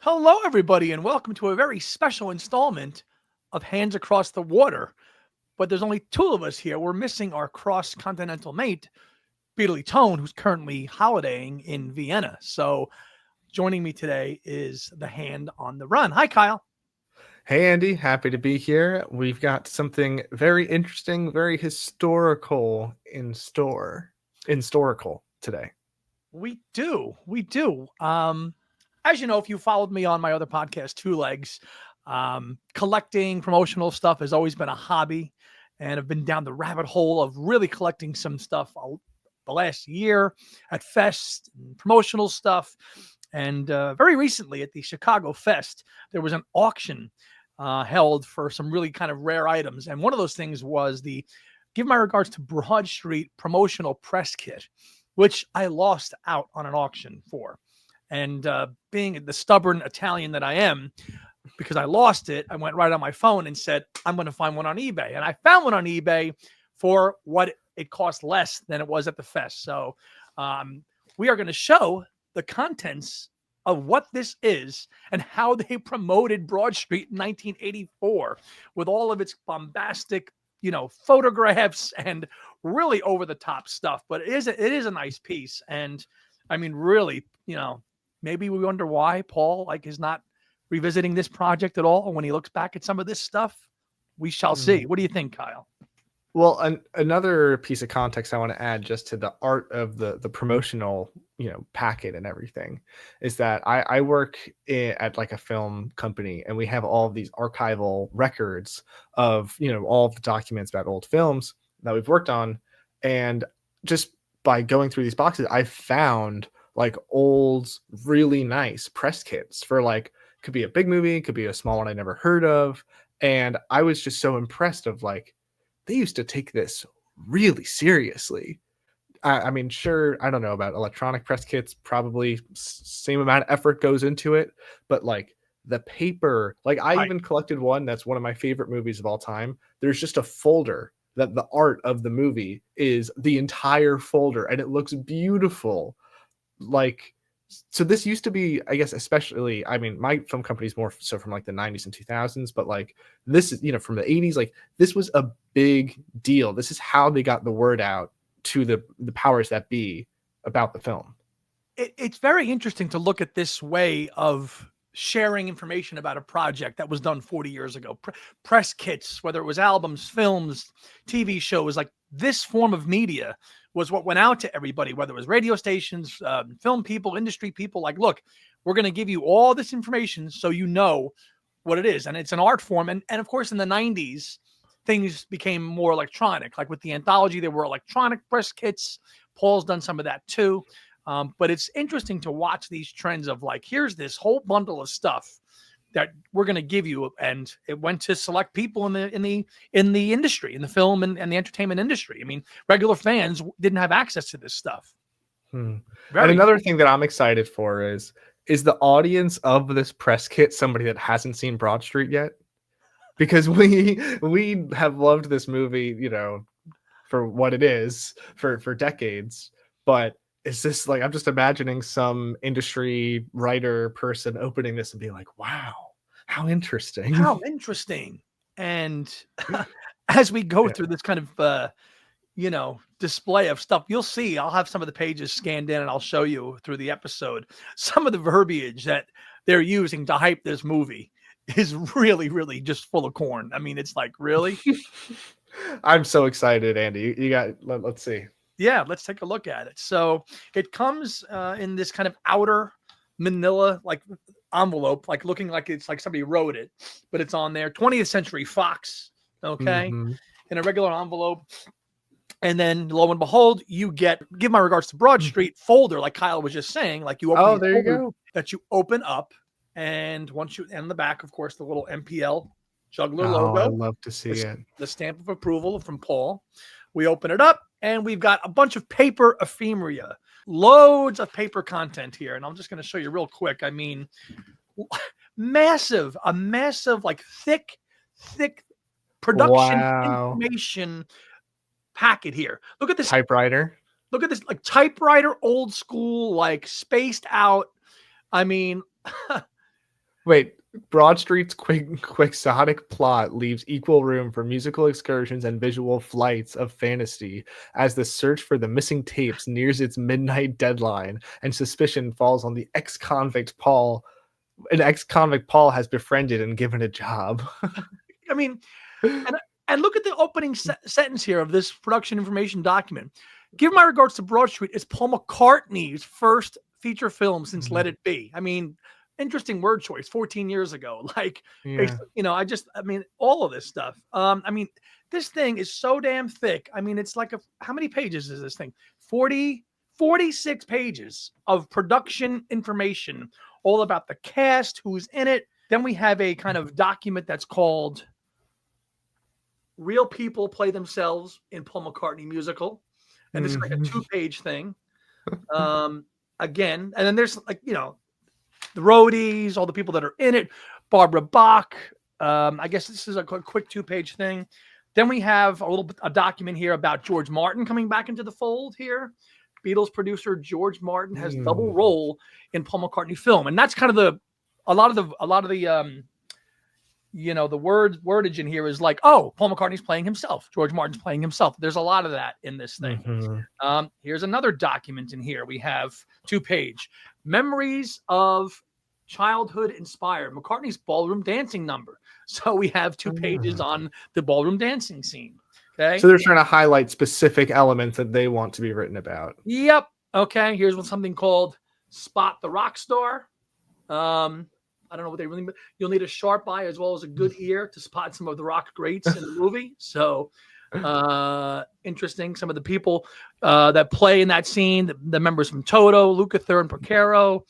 Hello, everybody, and welcome to a very special installment of Hands Across the Water. But there's only two of us here. We're missing our cross-continental mate, Beatley Tone, who's currently holidaying in Vienna. So joining me today is the Hand on the Run. Hi, Kyle. Hey Andy, happy to be here. We've got something very interesting, very historical today. We do. As you know, if you followed me on my other podcast, Two Legs, collecting promotional stuff has always been a hobby, and I've been down the rabbit hole of really collecting some stuff the last year at Fest, and promotional stuff, and very recently at the Chicago Fest, there was an auction held for some really kind of rare items, and one of those things was the Give My Regards to Broad Street promotional press kit, which I lost out on an auction for. And being the stubborn Italian that I am, because I lost it, I went right on my phone and said, I'm going to find one on eBay. And I found one on eBay for what it cost less than it was at the fest. So we are going to show the contents of what this is and how they promoted Broad Street in 1984 with all of its bombastic, photographs and really over the top stuff. But it is a nice piece. And I mean, really, maybe we wonder why Paul is not revisiting this project at all. When he looks back at some of this stuff, we shall see. What do you think, Kyle? Well, another piece of context I want to add just to the art of the promotional, packet and everything is that I work at like a film company, and we have all of these archival records of, all of the documents about old films that we've worked on. And just by going through these boxes, I found like old, really nice press kits for like, could be a big movie, could be a small one I never heard of. And I was just so impressed of like, they used to take this really seriously. I mean, sure, I don't know about electronic press kits, probably same amount of effort goes into it, but like the paper, like I Right. even collected one that's one of my favorite movies of all time. There's just a folder that the art of the movie is the entire folder, and it looks beautiful. Like, so this used to be, I guess, especially, I mean, my film company is more so from like the 90s and 2000s, but like this is, from the 80s, like this was a big deal. This is how they got the word out to the powers that be about the film. It's very interesting to look at this way of sharing information about a project that was done 40 years ago. Press kits, whether it was albums, films, TV shows, like this form of media was what went out to everybody, whether it was radio stations, film people, industry people. Like, look, we're going to give you all this information so you know what it is. And it's an art form. And of course, in the 90s, things became more electronic. Like with the anthology, there were electronic press kits. Paul's done some of that too. But it's interesting to watch these trends of like, here's this whole bundle of stuff that we're going to give you, and it went to select people in the industry, in the film and the entertainment industry. I mean, regular fans didn't have access to this stuff. And Very another cool. thing that I'm excited for is the audience of this press kit somebody that hasn't seen Broad Street yet? Because we have loved this movie, for what it is for decades. But it's just like, I'm just imagining some industry writer person opening this and being like, wow, how interesting. How interesting. And as we go Yeah. through this kind of display of stuff, you'll see I'll have some of the pages scanned in and I'll show you through the episode some of the verbiage that they're using to hype this movie is really, really just full of corn. I mean, it's like, really? I'm so excited, Andy. You got, let's see. Yeah, let's take a look at it. So it comes in this kind of outer manila like envelope, like looking like it's like somebody wrote it, but it's on there. 20th Century Fox, okay, Mm-hmm. in a regular envelope. And then lo and behold, you get Give My Regards to Broad Street folder, like Kyle was just saying, like you open Oh, these there you folders go. that you open up. And once you, and the back, of course, the little MPL juggler Oh, I logo, love to see it. the stamp of approval from Paul. We open it up and we've got a bunch of paper ephemera, loads of paper content here. And I'm just going to show you real quick. I mean, a massive, like thick production Wow. information packet here. Look at this. Typewriter. Look at this, like typewriter, old school, like spaced out. I mean, Wait, Broad Street's quixotic plot leaves equal room for musical excursions and visual flights of fantasy as the search for the missing tapes nears its midnight deadline and suspicion falls on the ex-convict Paul. An ex-convict Paul has befriended and given a job. I mean, and look at the opening sentence here of this production information document. Give my regards to Broad Street. It's Paul McCartney's first feature film since Let It Be. I mean, interesting word choice 14 years ago. Like, Yeah. you know, I mean, all of this stuff. I mean, this thing is so damn thick. I mean, it's like how many pages is this thing? 46 pages of production information, all about the cast, who's in it. Then we have a kind of document that's called Real People Play Themselves in Paul McCartney Musical. And this is like a 2-page thing. Again, and then there's like, you know, the roadies, all the people that are in it, Barbara Bach. I guess this is a quick 2-page thing. Then we have a document here about George Martin coming back into the fold here. Beatles producer George Martin has double role in Paul McCartney film. And that's kind of a lot of the you know, the wordage in here is like, oh, Paul McCartney's playing himself. George Martin's playing himself. There's a lot of that in this thing. Here's another document in here. We have 2-page memories of childhood inspired McCartney's ballroom dancing number. So we have 2 pages on the ballroom dancing scene. Okay. So they're trying to highlight specific elements that they want to be written about. Yep. Okay. Here's something called Spot the Rock Star. I don't know what they really mean. You'll need a sharp eye as well as a good ear to spot some of the rock greats in the movie. So interesting. Some of the people that play in that scene, the members from Toto, Lukather and Porcaro,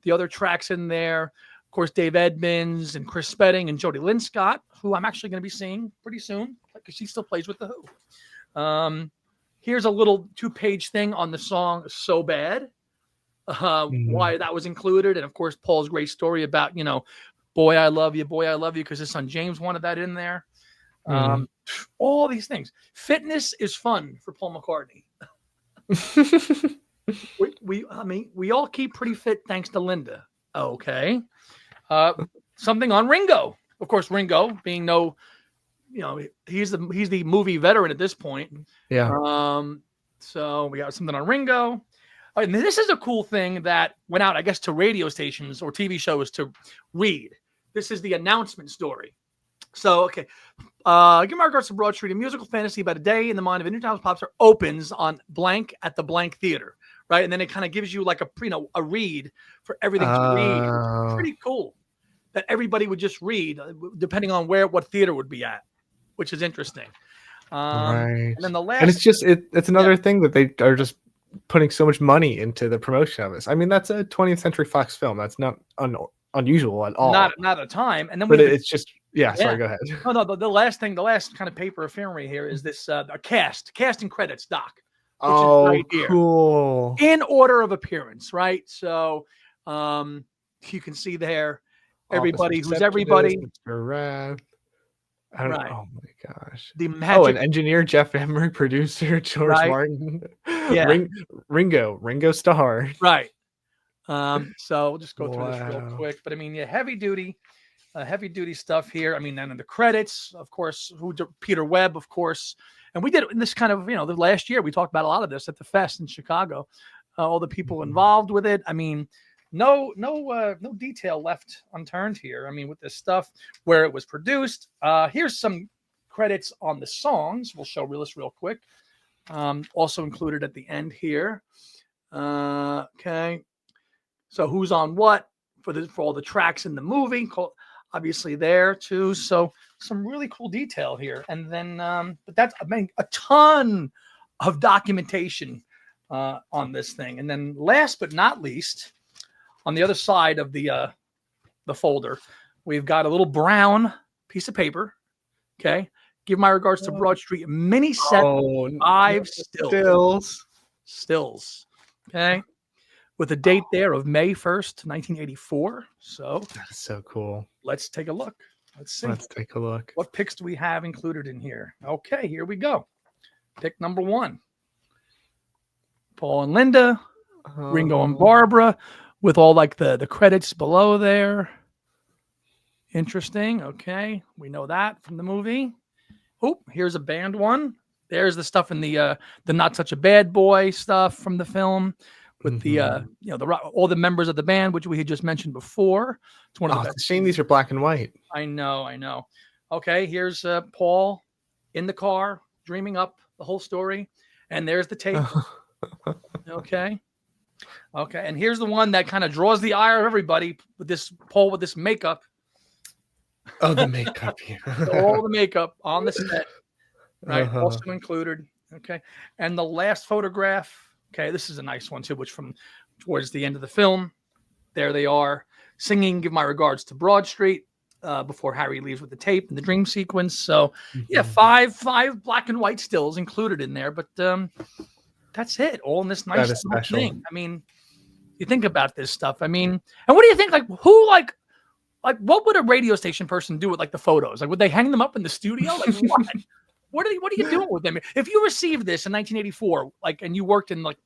the other tracks in there. Of course, Dave Edmunds and Chris Spedding and Jodie Lynn Scott, who I'm actually going to be seeing pretty soon because she still plays with The Who. Here's a little 2-page thing on the song So Bad. Why that was included, and of course Paul's great story about, you know, boy I love you, because his son James wanted that in there. All these things. Fitness is fun for Paul McCartney. we all keep pretty fit thanks to Linda. Okay. Something on Ringo. Of course, Ringo being you know, he's the movie veteran at this point. Yeah. So we got something on Ringo. And this is a cool thing that went out, I guess, to radio stations or TV shows to read. This is the announcement story. So, okay. Give my regards to Broad Street, a musical fantasy about a day in the mind of an Indianapolis pop star opens on blank at the blank theater, right? And then it kind of gives you like a read for everything to read. It's pretty cool that everybody would just read depending on what theater would be at, which is interesting. Right. And then the last, and it's just it's another thing that they are just putting so much money into the promotion of this. I mean, that's a 20th Century Fox film. That's not unusual at all. Not at a time. And then it's just sorry, go ahead. No, the last kind of paper ephemery here is this a cast and credits doc. Which is right here. Cool. In order of appearance, right? So you can see there everybody who's everybody. Mr. Rath. I don't know. Oh my gosh. The magic. An engineer, Jeff Emery, producer, George Martin. Yeah. Ringo Starr. Right. So we'll just go through this real quick. But I mean, heavy duty stuff here. I mean, then in the credits, of course, Peter Webb, of course. And we did in this kind of, you know, the last year we talked about a lot of this at the fest in Chicago. All the people involved with it. I mean, no detail left unturned here. I mean, with this stuff, where it was produced. Here's some credits on the songs. We'll show this real quick. Also included at the end here. Okay. So who's on what for all the tracks in the movie? Obviously there too. So some really cool detail here. And then, but that's a ton of documentation on this thing. And then last but not least, on the other side of the folder, we've got a little brown piece of paper. Okay. Give my regards to Broad Street. Mini set 5 stills. Okay. With a date there of May 1st, 1984. So that's so cool. Let's take a look. Let's see. Let's take a look. What pics do we have included in here? Okay, here we go. Pick number 1. Paul and Linda, Ringo and Barbara, with all like the credits below there. Interesting. Okay, we know that from the movie. Oh, here's a band one. There's the stuff in the Not Such a Bad Boy stuff from the film with the all the members of the band, which we had just mentioned before. It's one of the best. It's a shame these are black and white. I know. Okay, here's Paul in the car dreaming up the whole story, and there's the tape. Okay, and here's the one that kind of draws the ire of everybody with this Paul with this makeup. Oh, the makeup here. All the makeup on the set, right? Also included. Okay. And the last photograph. Okay, this is a nice one too, which from towards the end of the film. There they are singing "Give My Regards to Broad Street" before Harry leaves with the tape and the dream sequence. So yeah, five black and white stills included in there, but that's it. All in this nice thing. I mean, you think about this stuff. I mean, and what do you think? Like who like what would a radio station person do with like the photos? Like would they hang them up in the studio? Like what? What are you doing with them? If you received this in 1984, like, and you worked in like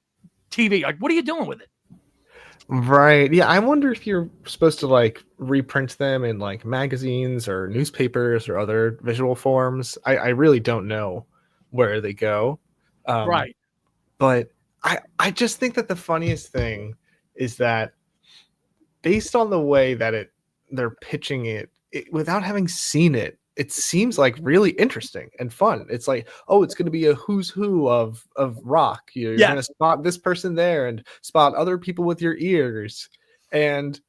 TV, like, what are you doing with it? Right. Yeah. I wonder if you're supposed to like reprint them in like magazines or newspapers or other visual forms. I really don't know where they go. Right. But I just think that the funniest thing is that based on the way that they're pitching it without having seen it, it seems like really interesting and fun. It's like, oh, it's going to be a who's who of rock. You're going to spot this person there and spot other people with your ears. And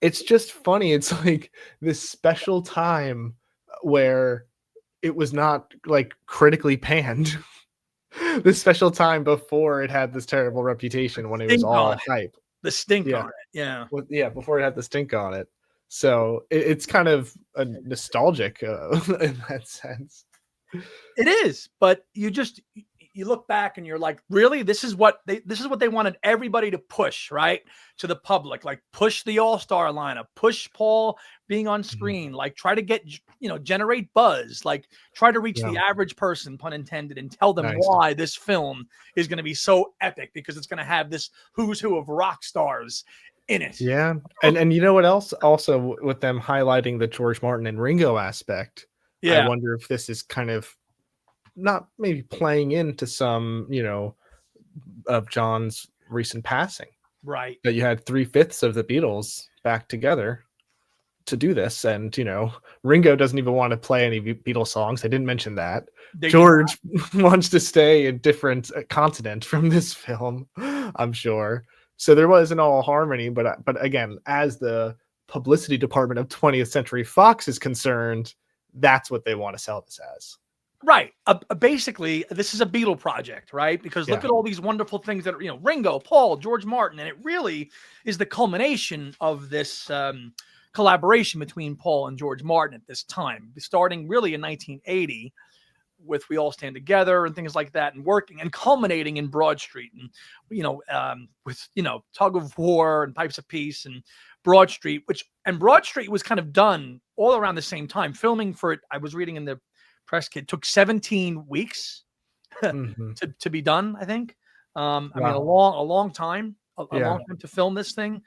it's just funny. It's like this special time where it was not like critically panned. This special time before it had this terrible reputation when it was all hype. The stink on it. Yeah. Before it had the stink on it. So it's kind of a nostalgic in that sense. It is, but you look back and you're like, really, this is what they wanted everybody to push, right, to the public, like push the all-star lineup, push Paul being on screen, like try to get generate buzz, like try to reach the average person, pun intended, and tell them why this film is going to be so epic because it's going to have this who's who of rock stars in it. Yeah. And you know what else? Also with them highlighting the George Martin and Ringo aspect, I wonder if this is kind of not maybe playing into some, of John's recent passing. Right. That you had 3/5 of the Beatles back together to do this. And, Ringo doesn't even want to play any Beatles songs. I didn't mention that. George wants to stay in different continent from this film, I'm sure. So there wasn't all harmony, but again, as the publicity department of 20th Century Fox is concerned, that's what they want to sell this as. Right. Basically, this is a Beatle project, right? Because look at all these wonderful things that are, Ringo, Paul, George Martin, and it really is the culmination of this collaboration between Paul and George Martin at this time, starting really in 1980. With We All Stand Together and things like that, and working and culminating in Broad Street, and with Tug of War and Pipes of Peace and Broad Street, Broad Street was kind of done all around the same time. Filming for it, I was reading in the press kit, took 17 weeks to be done. I think. I mean, a long time, a long time to film this thing.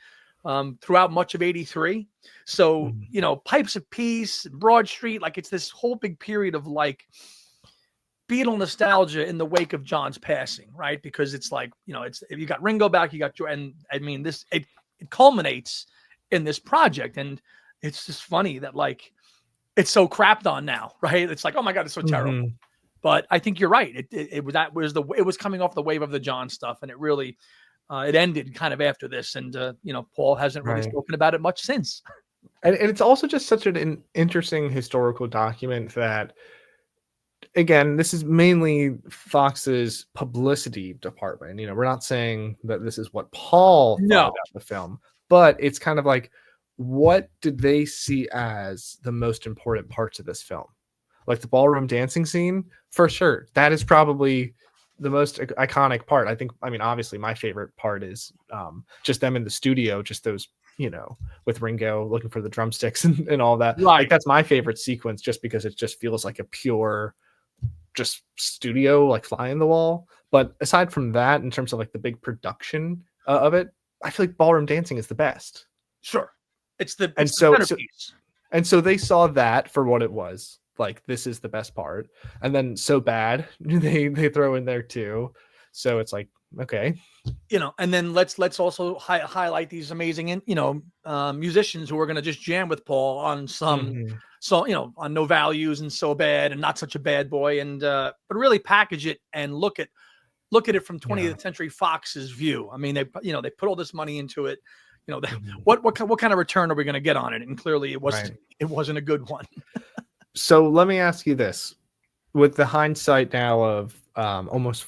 Throughout much of '83, so Pipes of Peace, Broad Street, like it's this whole big period of like Beatle nostalgia in the wake of John's passing, right? Because it's like, it's you got Ringo back, you got and I mean it culminates in this project, and it's just funny that like it's so crapped on now, right? It's like, oh my god, it's so terrible. But I think you're right. It was coming off the wave of the John stuff, and it really it ended kind of after this, and Paul hasn't really spoken about it much since. And it's also just such an interesting historical document that. Again, this is mainly Fox's publicity department. We're not saying that this is what Paul thought about the film, but it's kind of like, what did they see as the most important parts of this film? Like the ballroom dancing scene, for sure. That is probably the most iconic part. I mean, obviously my favorite part is just them in the studio, just those, with Ringo looking for the drumsticks and all that. Right. Like that's my favorite sequence just because it just feels like a pure just studio, like fly in the wall. But aside from that, in terms of like the big production of it, I feel like ballroom dancing is the best. Sure. It's the And centerpiece. so they saw that for what it was. Like, this is the best part. And then So Bad, they throw in there too. So it's like, okay. And then let's also highlight these amazing, musicians who are going to just jam with Paul on some, Mhm. so, on No Values and So Bad and Not Such a Bad Boy, and but really package it and look at it from 20th Century Fox's view. I mean, they put all this money into it. Mhm. What kind of return are we going to get on it? And clearly, it Right. wasn't a good one. So let me ask you this: with the hindsight now of almost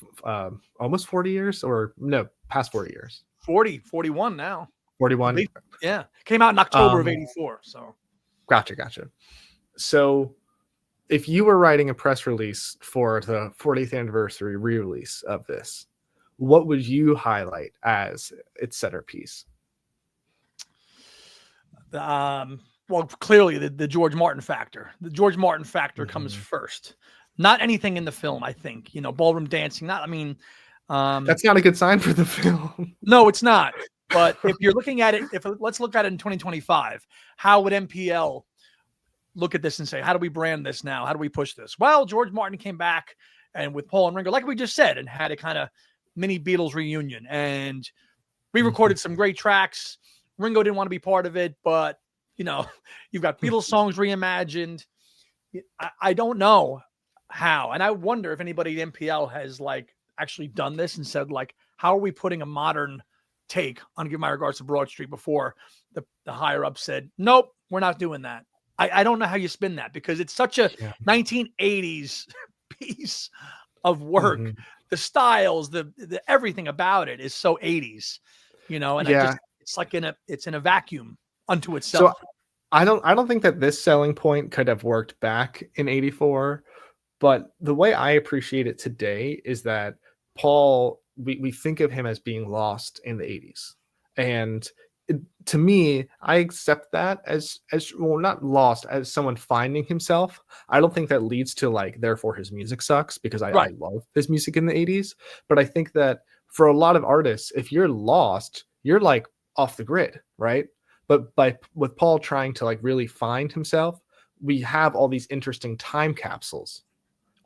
40 years, or no, past 40 years, 41 now. 41. Yeah, came out in October of '84. So Gotcha. So if you were writing a press release for the 40th anniversary re-release of this, what would you highlight as its centerpiece? well, clearly the George Martin factor. The George Martin factor comes first. Not anything in the film, I think. Ballroom dancing. That's not a good sign for the film. No, it's not. But if you're looking at it, let's look at it in 2025, how would MPL look at this and say, how do we brand this now? How do we push this? Well, George Martin came back and with Paul and Ringo, like we just said, and had a kind of mini Beatles reunion and re-recorded some great tracks. Ringo didn't want to be part of it, but you've got Beatles songs reimagined. I don't know how, and I wonder if anybody at MPL has actually done this and said how are we putting a modern take on Give My Regards to Broad Street before the higher up said, nope, we're not doing that. I don't know how you spin that because it's such a 1980s piece of work. The styles, the everything about it is so 80s, and it's in a vacuum unto itself. So I don't think that this selling point could have worked back in 84, but the way I appreciate it today is that Paul, we think of him as being lost in the 80s. And to me, I accept that as well, not lost, as someone finding himself. I don't think that leads to therefore his music sucks, because I love his music in the 80s. But I think that for a lot of artists, if you're lost, you're off the grid, right? But with Paul trying to really find himself, we have all these interesting time capsules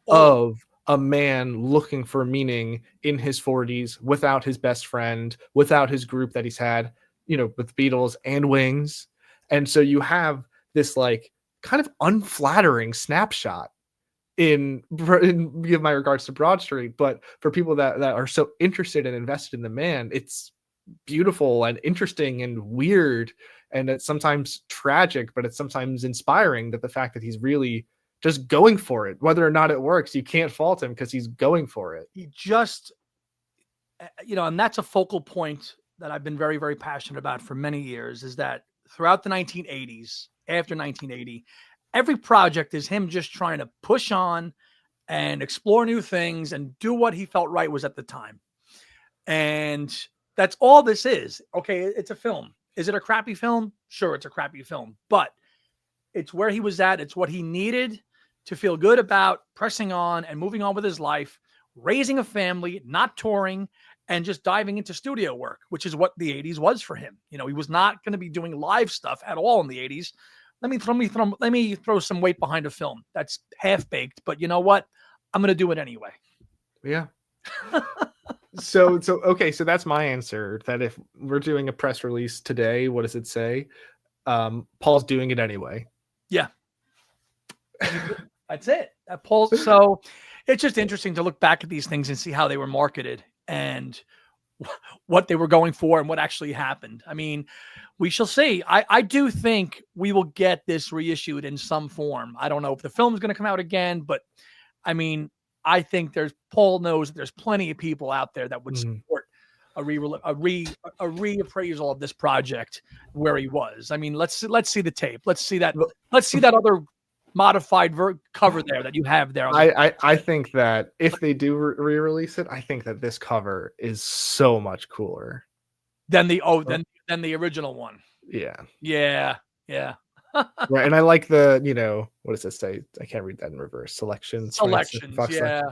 of a man looking for meaning in his 40s without his best friend, without his group that he's had, with Beatles and Wings. And so you have this kind of unflattering snapshot in Give My Regards to Broad Street. But for people that are so interested and invested in the man, it's beautiful and interesting and weird. And it's sometimes tragic, but it's sometimes inspiring that the fact that he's really just going for it, whether or not it works, you can't fault him because he's going for it. He just, and that's a focal point that I've been very, very passionate about for many years, is that throughout the 1980s, after 1980, every project is him just trying to push on and explore new things and do what he felt right was at the time. And that's all this is. Okay, it's a film. Is it a crappy film? Sure, it's a crappy film, but it's where he was at. It's what he needed to feel good about pressing on and moving on with his life, raising a family, not touring, and just diving into studio work, which is what the 80s was for him. He was not going to be doing live stuff at all in the 80s. Let me throw some weight behind a film that's half baked, but you know what? I'm going to do it anyway. Yeah. So okay, so that's my answer. That if we're doing a press release today, what does it say? Paul's doing it anyway. Yeah. That's it. So it's just interesting to look back at these things and see how they were marketed and what they were going for and what actually happened. I mean, we shall see. I do think we will get this reissued in some form. I don't know if the film is going to come out again, but I mean, I think Paul knows that there's plenty of people out there that would support a reappraisal of this project where he was. I mean, let's see the tape. Let's see that other modified cover there that you have there. I think that if they do re-release it, I think that this cover is so much cooler than the original one. Yeah. Right. And I like the, what does it say? I can't read that in reverse. Selections. Yeah.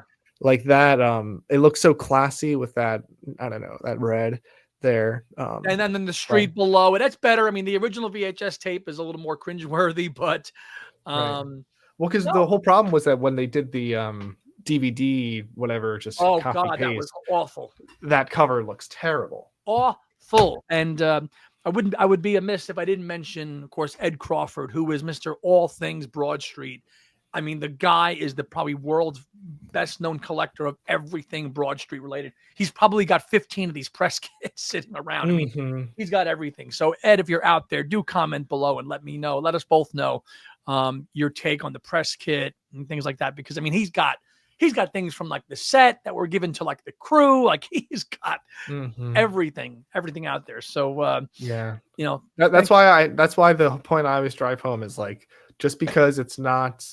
Like that. It looks so classy with that, I don't know, that red. there. And then the street below it. That's better. I mean, the original VHS tape is a little more cringeworthy, but Well, because no. the whole problem was that when they did the DVD, whatever, just Oh copy God, that was paste, awful. that cover looks terrible. Awful. And I would be amiss if I didn't mention, of course, Ed Crawford, who is Mr. All Things Broad Street. I mean, the guy is the probably world's best known collector of everything Broad Street related. He's probably got 15 of these press kits sitting around. I mean, he's got everything. So Ed, if you're out there, do comment below and let me know. Let us both know your take on the press kit and things like that. Because I mean, he's got things from like the set that were given to like the crew. Like he's got everything out there. So that's why the point I always drive home is like, just because it's not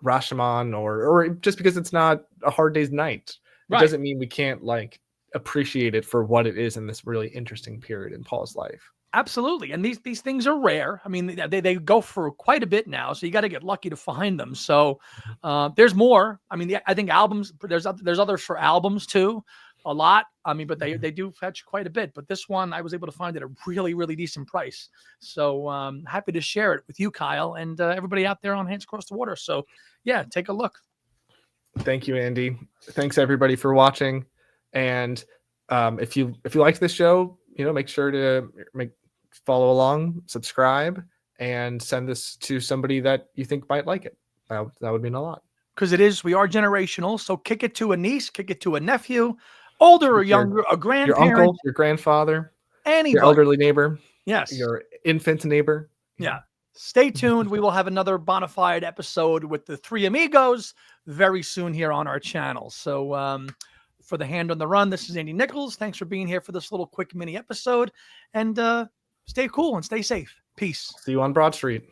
Rashomon or just because it's not A Hard Day's Night, it doesn't mean we can't like appreciate it for what it is in this really interesting period in Paul's life. Absolutely. And these things are rare. I mean, they go for quite a bit now, so you got to get lucky to find them. So there's more. I mean, I think albums, there's others for albums too, a lot. I mean, but they do fetch quite a bit. But this one I was able to find at a really, really decent price. So happy to share it with you, Kyle, and everybody out there on Hands Across the Water. So yeah, take a look. Thank you, Andy. Thanks everybody for watching. And if you liked this show, make sure to follow along, subscribe, and send this to somebody that you think might like it. That would mean a lot. Because we are generational. So kick it to a niece, kick it to a nephew, older or younger, a grandparent, your uncle, your grandfather, anybody, your elderly neighbor, yes, your infant neighbor. Yeah. Stay tuned. We will have another bonafide episode with the three amigos very soon here on our channel. So for the Hand on the Run, this is Andy Nicholes. Thanks for being here for this little quick mini episode. And stay cool and stay safe. Peace. See you on Broad Street.